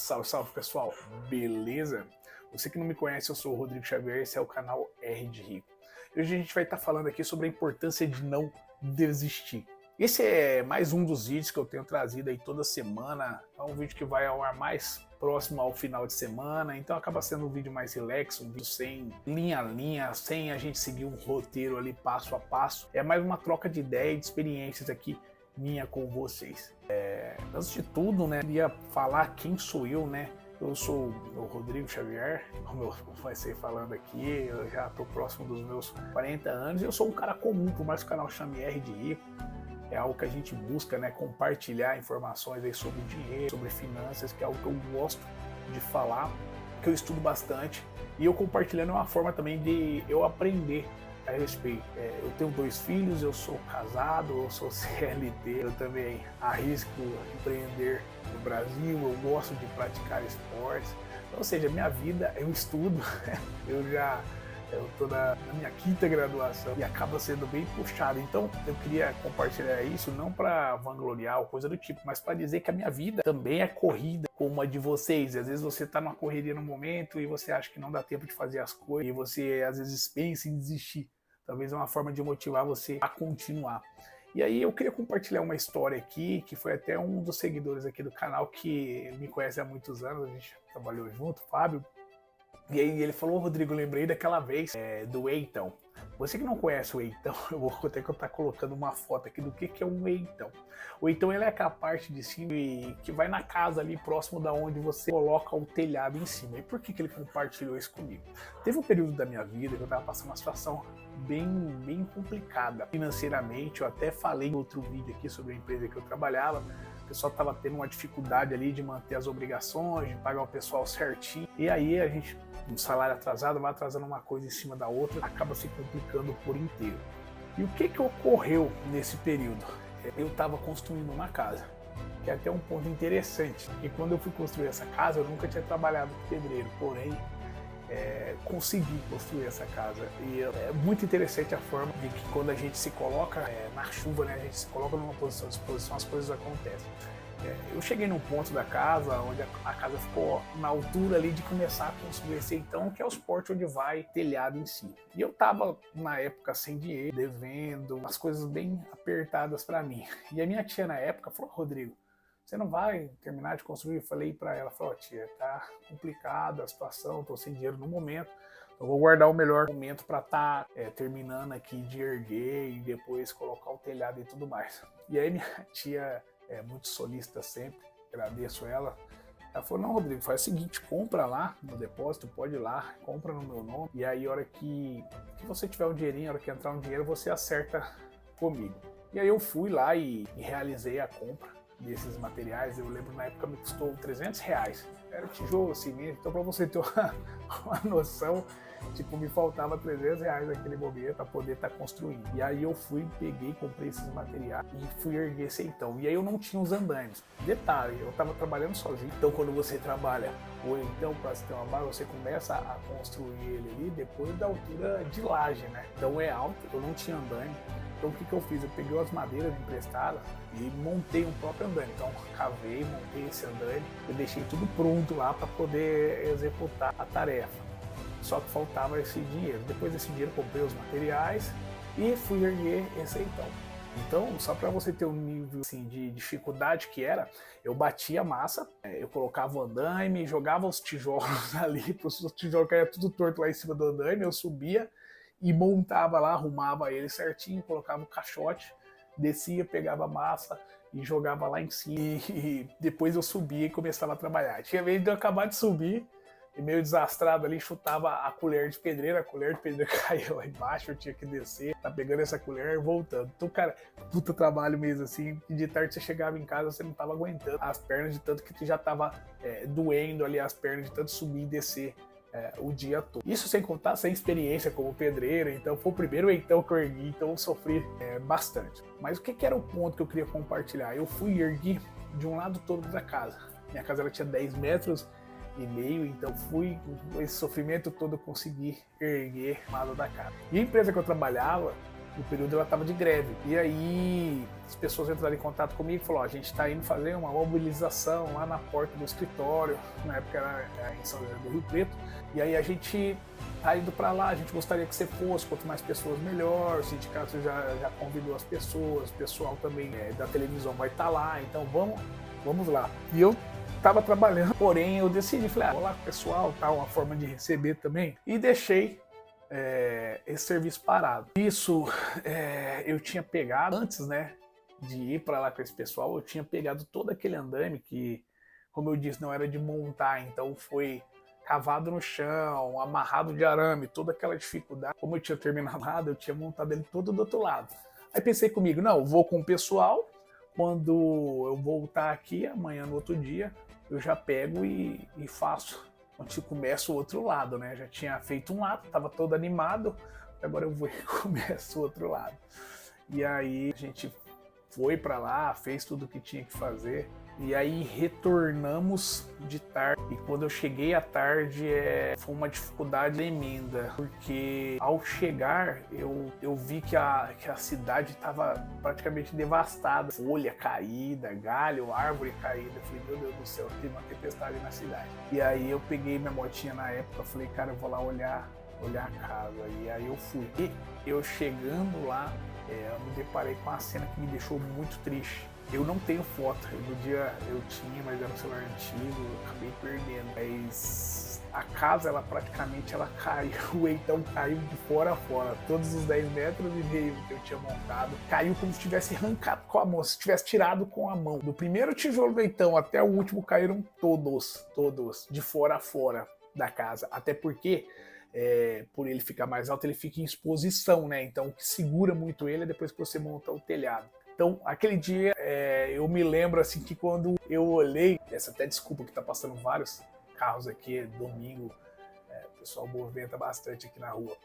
Salve, salve pessoal, beleza? Você que não me conhece, eu sou o Rodrigo Xavier, esse é o canal R de Rico. E hoje a gente vai estar falando aqui sobre a importância de não desistir. Esse é mais um dos vídeos que eu tenho trazido aí toda semana. É um vídeo que vai ao ar mais próximo ao final de semana, então acaba sendo um vídeo mais relax, um vídeo sem linha a linha, sem a gente seguir um roteiro ali passo a passo. É mais uma troca de ideia e de experiências aqui minha com vocês. Antes de tudo, né, eu queria falar quem sou eu, né? Eu sou o Rodrigo Xavier, como eu comecei falando aqui, eu já estou próximo dos meus 40 anos e eu sou um cara comum, por mais que o canal chame R de Rico. É algo que a gente busca, né, compartilhar informações aí sobre dinheiro, sobre finanças, que é algo que eu gosto de falar, que eu estudo bastante. E eu compartilhando é uma forma também de eu aprender a respeito. Eu tenho 2 filhos, eu sou casado, eu sou CLT, eu também arrisco empreender no Brasil, eu gosto de praticar esportes. Ou seja, minha vida eu estudo, eu estou na minha 5ª graduação e acaba sendo bem puxado. Então eu queria compartilhar isso não para vangloriar ou coisa do tipo, mas para dizer que a minha vida também é corrida como a de vocês. Às vezes você está numa correria no momento e você acha que não dá tempo de fazer as coisas e você às vezes pensa em desistir. Talvez é uma forma de motivar você a continuar. E aí eu queria compartilhar uma história aqui, que foi até um dos seguidores aqui do canal que me conhece há muitos anos, a gente trabalhou junto, Fábio. E aí ele falou: Rodrigo, lembrei daquela vez do Eitão. Você que não conhece o Eitão, eu vou ter que estar colocando uma foto aqui do que é um Eitão. O Eitão, ele é aquela parte de cima que vai na casa ali próximo da onde você coloca o telhado em cima. E por que ele compartilhou isso comigo? Teve um período da minha vida que eu estava passando uma situação bem complicada financeiramente. Eu até falei em outro vídeo aqui sobre a empresa que eu trabalhava. O pessoal estava tendo uma dificuldade ali de manter as obrigações, de pagar o pessoal certinho. E aí a gente, um salário atrasado, vai atrasando uma coisa em cima da outra, acaba se complicando por inteiro. E o que ocorreu nesse período? Eu estava construindo uma casa, que é até um ponto interessante, porque quando eu fui construir essa casa, eu nunca tinha trabalhado com pedreiro, porém consegui construir essa casa. E é muito interessante a forma de que quando a gente se coloca na chuva, né, a gente se coloca numa posição de exposição, as coisas acontecem. Eu cheguei num ponto da casa onde a casa ficou na altura ali de começar a construir esse então, que é o suporte onde vai telhado em si. E eu tava na época sem dinheiro, devendo, as coisas bem apertadas para mim. E a minha tia na época falou: Rodrigo, você não vai terminar de construir? Eu falei para ela, falou: tia, tá complicada a situação, tô sem dinheiro no momento, eu vou guardar o melhor momento para estar terminando aqui de erguer e depois colocar o telhado e tudo mais. E aí minha tia é muito solícita sempre, agradeço ela. Ela falou: não, Rodrigo, faz o seguinte, compra lá no depósito, pode ir lá, compra no meu nome, e aí a hora que você tiver um dinheirinho, a hora que entrar um dinheiro, você acerta comigo. E aí eu fui lá e realizei a compra desses materiais. Eu lembro na época me custou R$300. Era tijolo, cimento, então para você ter uma noção, tipo, me faltava R$300 naquele momento para poder estar construindo. E aí eu fui, peguei, comprei esses materiais e fui erguer esse então. E aí eu não tinha os andaimes. Detalhe, eu estava trabalhando sozinho. Então quando você trabalha ou então para se ter uma base, você começa a construir ele ali depois da altura de laje, né? Então é alto, eu não tinha andaime. Então o que eu fiz? Eu peguei as madeiras emprestadas e montei um próprio andaime. Então cavei, montei esse andaime e deixei tudo pronto lá para poder executar a tarefa. Só que faltava esse dinheiro. Depois desse dinheiro comprei os materiais e fui erguer esse então. Então, só para você ter um nível assim, de dificuldade que era, eu batia a massa, eu colocava o andaime, jogava os tijolos ali, para os tijolos caíam tudo torto lá em cima do andaime, eu subia e montava lá, arrumava ele certinho, colocava o caixote, descia, pegava a massa e jogava lá em cima. E depois eu subia e começava a trabalhar. Tinha vez de eu acabar de subir e meio desastrado ali, chutava a colher de pedreiro caía lá embaixo, eu tinha que descer, tá pegando essa colher e voltando. Então, cara, puta trabalho mesmo assim, e de tarde você chegava em casa, você não tava aguentando as pernas de tanto que já tava doendo ali as pernas de tanto subir e descer o dia todo. Isso sem contar sem experiência como pedreiro, então foi o primeiro então que eu ergui, então eu sofri bastante. Mas o que era o ponto que eu queria compartilhar? Eu fui erguer de um lado todo da casa. Minha casa ela tinha 10 metros e meio, então fui com esse sofrimento todo, eu consegui erguer o lado da casa. E a empresa que eu trabalhava, no período ela estava de greve. E aí as pessoas entraram em contato comigo e falaram, a gente está indo fazer uma mobilização lá na porta do escritório, na época era em São José do Rio Preto, e aí a gente tá indo para lá, a gente gostaria que você fosse, quanto mais pessoas melhor, o sindicato já convidou as pessoas, o pessoal também da televisão vai estar lá, então vamos lá. E eu estava trabalhando, porém eu decidi, falei, vou lá com o pessoal, tá, uma forma de receber também, e deixei esse serviço parado. Isso eu tinha pegado antes, né, de ir para lá com esse pessoal, eu tinha pegado todo aquele andaime que, como eu disse, não era de montar, então foi cavado no chão, amarrado de arame, toda aquela dificuldade. Como eu tinha terminado, eu tinha montado ele todo do outro lado. Aí pensei comigo, não, vou com o pessoal, quando eu voltar aqui, amanhã no outro dia, eu já pego e faço. Onde começa o outro lado, né? Já tinha feito um lado, estava todo animado, agora eu vou e começo o outro lado. E aí a gente foi para lá, fez tudo o que tinha que fazer, e aí retornamos de tarde. E quando eu cheguei à tarde, foi uma dificuldade tremenda, porque ao chegar eu vi que a cidade estava praticamente devastada, folha caída, galho, árvore caída. Eu falei, meu Deus do céu, tem uma tempestade na cidade. E aí eu peguei minha motinha na época, falei, cara, eu vou lá olhar a casa. E aí eu fui. E eu chegando lá, eu me deparei com uma cena que me deixou muito triste. Eu não tenho foto, no dia eu tinha, mas era um celular antigo, eu acabei perdendo. Mas a casa, ela praticamente caiu, então caiu de fora a fora. Todos os 10 metros e meio que eu tinha montado, caiu como se tivesse arrancado com a mão, se tivesse tirado com a mão. Do primeiro tijolo do então até o último caíram todos, de fora a fora da casa. Até porque por ele ficar mais alto, ele fica em exposição, né? Então o que segura muito ele é depois que você monta o telhado. Então, aquele dia, eu me lembro assim que quando eu olhei, peço até desculpa que tá passando vários carros aqui, domingo, o pessoal movimenta bastante aqui na rua.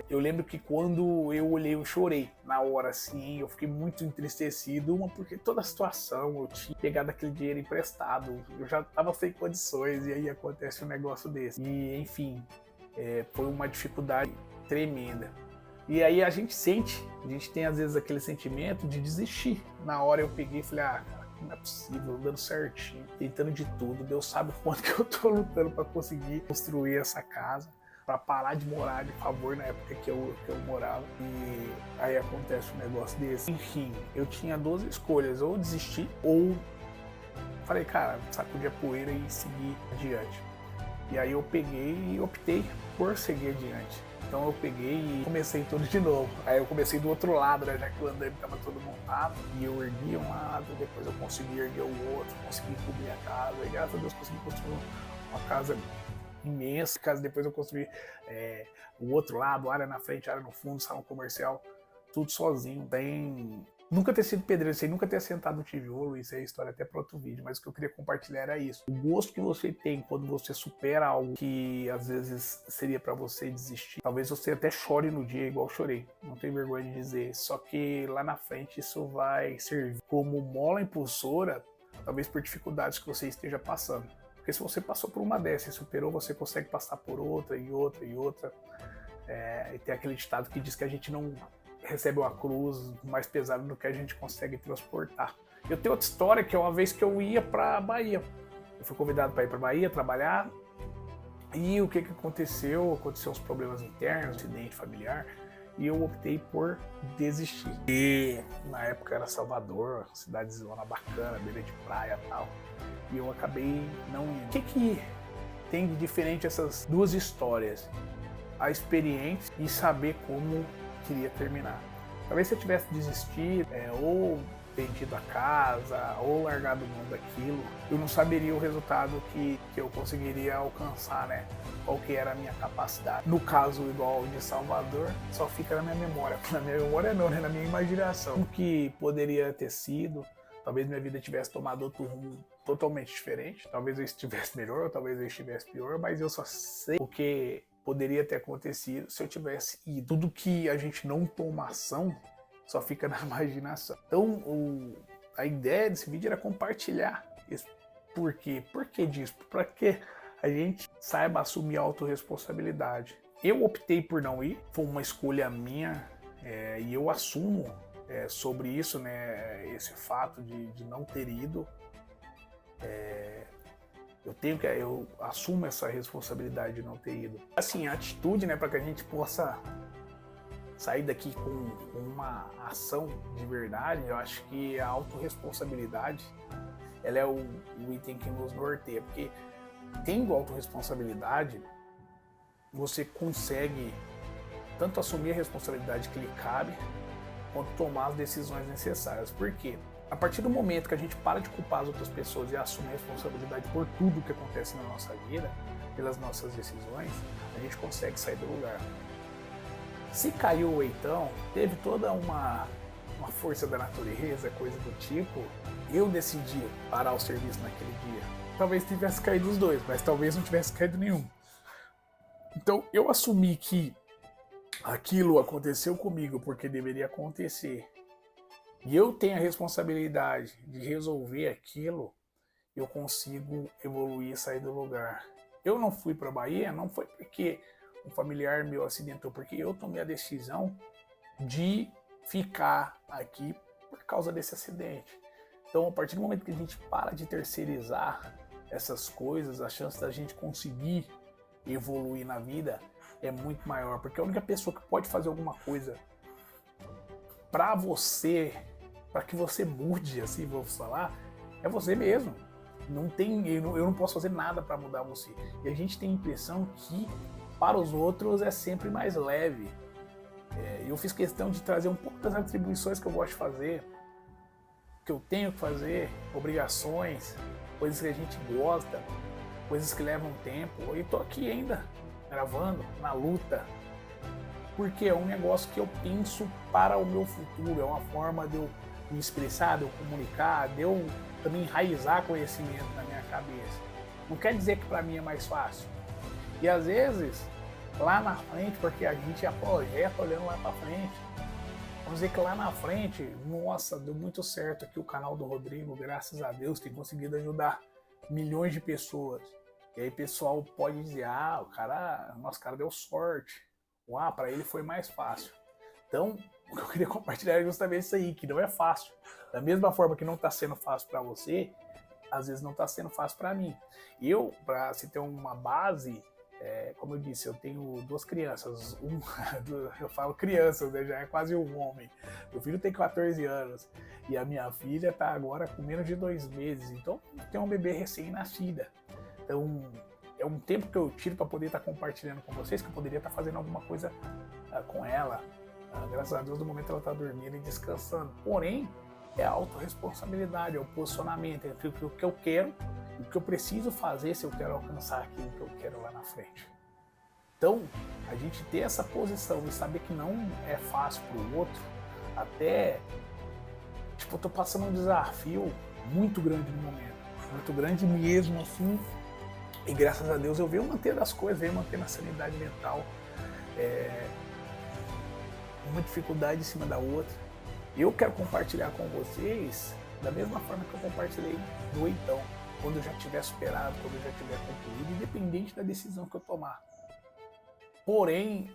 Eu lembro que quando eu olhei, eu chorei na hora, assim, eu fiquei muito entristecido, porque toda a situação, eu tinha pegado aquele dinheiro emprestado, eu já tava sem condições, e aí acontece um negócio desse. E, enfim, foi uma dificuldade tremenda. E aí a gente tem às vezes aquele sentimento de desistir. Na hora eu peguei e falei, não é possível, dando certinho, tentando de tudo. Deus sabe o quanto que eu tô lutando para conseguir construir essa casa, para parar de morar de favor na época que eu morava. E aí acontece um negócio desse. Enfim, eu tinha 12 escolhas, ou desistir, ou falei, cara, sacudir a poeira e seguir adiante. E aí eu peguei e optei por seguir adiante. Então eu peguei e comecei tudo de novo. Aí eu comecei do outro lado, né, já que o andaime estava todo montado. E eu ergui um lado, depois eu consegui erguer o outro, consegui cobrir a casa. E graças a Deus consegui construir uma casa imensa. Depois eu construí o outro lado, área na frente, área no fundo, salão comercial. Tudo sozinho, bem... Nunca ter sido pedreiro, sem nunca ter sentado no tijolo, isso é história até para outro vídeo, mas o que eu queria compartilhar era isso. O gosto que você tem quando você supera algo que às vezes seria para você desistir. Talvez você até chore no dia igual eu chorei, não tenho vergonha de dizer, só que lá na frente isso vai servir como mola impulsora, talvez por dificuldades que você esteja passando. Porque se você passou por uma dessas e superou, você consegue passar por outra e outra e outra. E tem aquele ditado que diz que a gente não recebe uma cruz mais pesada do que a gente consegue transportar. Eu tenho outra história, que é uma vez que eu ia para Bahia. Eu fui convidado para ir para Bahia trabalhar. E o que aconteceu? Aconteceu uns problemas internos, um acidente familiar, e eu optei por desistir. E na época era Salvador, cidadezona bacana, beira de praia e tal. E eu acabei não indo. O que tem de diferente essas duas histórias? A experiência e saber como queria terminar. Talvez se eu tivesse desistido, ou vendido a casa, ou largado mão daquilo, eu não saberia o resultado que eu conseguiria alcançar, né? Qual que era a minha capacidade. No caso igual de Salvador, só fica na minha memória. Na minha memória não, né? Na minha imaginação. O que poderia ter sido, talvez minha vida tivesse tomado outro rumo totalmente diferente. Talvez eu estivesse melhor, ou talvez eu estivesse pior, mas eu só sei o que poderia ter acontecido se eu tivesse ido. Tudo que a gente não toma ação só fica na imaginação. Então, a ideia desse vídeo era compartilhar isso. Por quê? Por que disso? Para que a gente saiba assumir a autorresponsabilidade. Eu optei por não ir, foi uma escolha minha. E eu assumo sobre isso, né, esse fato de não ter ido. Eu assumo essa responsabilidade de não ter ido. Assim, a atitude, né, para que a gente possa sair daqui com uma ação de verdade, eu acho que a autorresponsabilidade, ela é o item que nos norteia, porque tendo autorresponsabilidade, você consegue tanto assumir a responsabilidade que lhe cabe, quanto tomar as decisões necessárias. Por quê? A partir do momento que a gente para de culpar as outras pessoas e assume a responsabilidade por tudo que acontece na nossa vida, pelas nossas decisões, a gente consegue sair do lugar. Se caiu o Eitão, teve toda uma força da natureza, coisa do tipo, eu decidi parar o serviço naquele dia. Talvez tivesse caído os dois, mas talvez não tivesse caído nenhum. Então eu assumi que aquilo aconteceu comigo porque deveria acontecer, e eu tenho a responsabilidade de resolver aquilo, eu consigo evoluir e sair do lugar. Eu não fui para a Bahia, não foi porque um familiar meu acidentou, porque eu tomei a decisão de ficar aqui por causa desse acidente. Então, a partir do momento que a gente para de terceirizar essas coisas, a chance da gente conseguir evoluir na vida é muito maior, porque a única pessoa que pode fazer alguma coisa para você, para que você mude, assim vou falar, é você mesmo. Eu não posso fazer nada para mudar você. E a gente tem a impressão que para os outros é sempre mais leve. Eu fiz questão de trazer um pouco das atribuições que eu gosto de fazer, que eu tenho que fazer, obrigações, coisas que a gente gosta, coisas que levam tempo. E tô aqui ainda, gravando, na luta, porque é um negócio que eu penso para o meu futuro, é uma forma de eu me expressar, de eu comunicar, de eu também enraizar conhecimento na minha cabeça. Não quer dizer que para mim é mais fácil. E às vezes, lá na frente, porque a gente já projeta olhando lá para frente, vamos dizer que lá na frente, nossa, deu muito certo aqui o canal do Rodrigo, graças a Deus, tem conseguido ajudar milhões de pessoas. E aí o pessoal pode dizer, nosso cara deu sorte. Para ele foi mais fácil. Então, o que eu queria compartilhar é justamente isso aí, que não é fácil. Da mesma forma que não está sendo fácil para você, às vezes não está sendo fácil para mim. Eu, para você ter uma base, como eu disse, eu tenho 2 crianças. Eu falo crianças, né? Já é quase um homem. Meu filho tem 14 anos e a minha filha está agora com menos de 2 meses. Então, tem um bebê recém-nascida. Então, é um tempo que eu tiro para poder estar compartilhando com vocês, que eu poderia estar fazendo alguma coisa com ela. Graças a Deus, no momento ela está dormindo e descansando. Porém, é a autorresponsabilidade, é o posicionamento entre o que eu quero e o que eu preciso fazer se eu quero alcançar aquilo que eu quero lá na frente. Então, a gente ter essa posição e saber que não é fácil para o outro, até, eu tô passando um desafio muito grande no momento, muito grande mesmo, assim, e graças a Deus eu venho mantendo as coisas, venho mantendo a sanidade mental, uma dificuldade em cima da outra. Eu quero compartilhar com vocês da mesma forma que eu compartilhei do Eitão, quando eu já tiver superado, quando eu já tiver concluído, independente da decisão que eu tomar. Porém,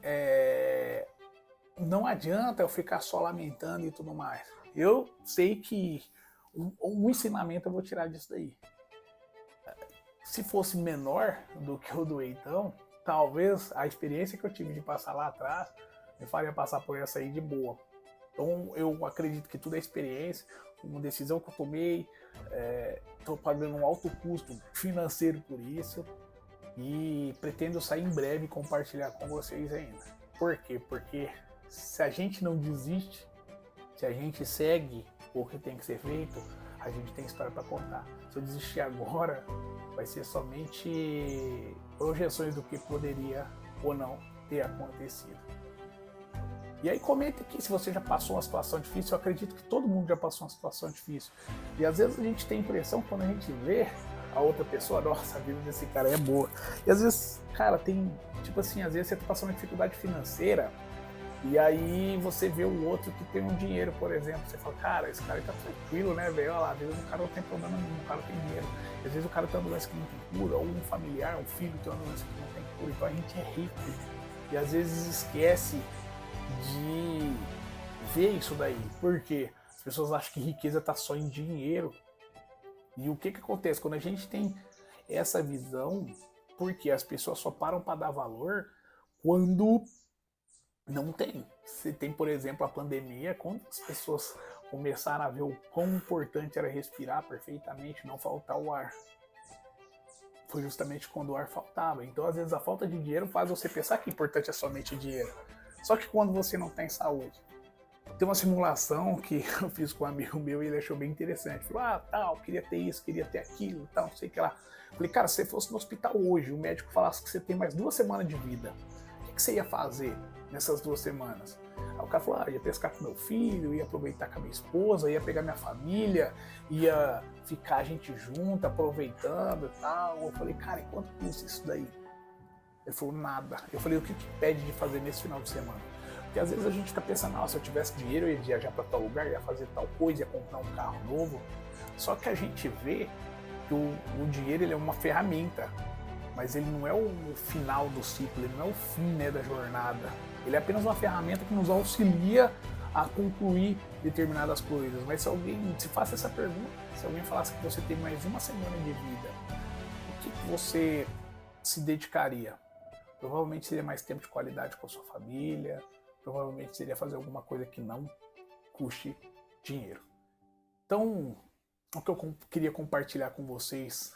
não adianta eu ficar só lamentando e tudo mais. Eu sei que um ensinamento eu vou tirar disso daí. Se fosse menor do que o do Eitão, talvez a experiência que eu tive de passar lá atrás me faria passar por essa aí de boa. Então eu acredito que tudo é experiência, uma decisão que eu tomei, estou pagando um alto custo financeiro por isso e pretendo sair em breve e compartilhar com vocês ainda. Por quê? Porque se a gente não desiste, se a gente segue o que tem que ser feito, a gente tem história para contar. Se eu desistir agora, vai ser somente projeções do que poderia ou não ter acontecido. E aí comenta aqui se você já passou uma situação difícil. Eu acredito que todo mundo já passou uma situação difícil. E às vezes a gente tem a impressão, quando a gente vê a outra pessoa, nossa, a vida desse cara é boa. E às vezes, cara, tem, tipo assim, às vezes você tá passando uma dificuldade financeira e aí você vê o outro que tem um dinheiro, por exemplo. Você fala, cara, esse cara tá tranquilo, né, velho? Olha lá, às vezes o cara não tem problema nenhum, o cara tem dinheiro. E às vezes o cara tem uma doença que não tem cura, ou um familiar, um filho tem uma doença que não tem cura. Então a gente é rico e às vezes esquece de ver isso daí. Porque as pessoas acham que riqueza está só em dinheiro. E o que acontece? Quando a gente tem essa visão, porque as pessoas só param para dar valor quando não tem. Você tem, por exemplo, a pandemia, quando as pessoas começaram a ver o quão importante era respirar perfeitamente, não faltar o ar. Foi justamente quando o ar faltava. Então, às vezes, a falta de dinheiro faz você pensar que o importante é somente o dinheiro. Só que quando você não tem saúde. Tem uma simulação que eu fiz com um amigo meu e ele achou bem interessante. Falou, tal, queria ter isso, queria ter aquilo, tal, não sei o que lá. Falei, cara, se você fosse no hospital hoje, o médico falasse que você tem mais 2 semanas de vida, o que você ia fazer nessas 2 semanas? Aí o cara falou, ia pescar com meu filho, ia aproveitar com a minha esposa, ia pegar minha família, ia ficar a gente junto, aproveitando e tal. Eu falei, cara, e quanto custa isso daí? Ele falou, nada. Eu falei, o que pede de fazer nesse final de semana? Porque às vezes a gente tá pensando, se eu tivesse dinheiro, eu ia viajar para tal lugar, ia fazer tal coisa, ia comprar um carro novo. Só que a gente vê que o dinheiro ele é uma ferramenta, mas ele não é o final do ciclo, ele não é o fim, né, da jornada. Ele é apenas uma ferramenta que nos auxilia a concluir determinadas coisas. Mas se alguém se faça essa pergunta, se alguém falasse que você tem mais 1 semana de vida, o que você se dedicaria? Provavelmente seria mais tempo de qualidade com a sua família, provavelmente seria fazer alguma coisa que não custe dinheiro. Então, o que eu queria compartilhar com vocês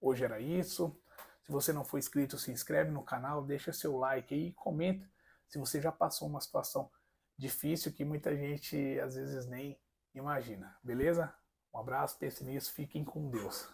hoje era isso. Se você não for inscrito, se inscreve no canal, deixa seu like aí e comenta se você já passou uma situação difícil que muita gente às vezes nem imagina, beleza? Um abraço, pense nisso, fiquem com Deus.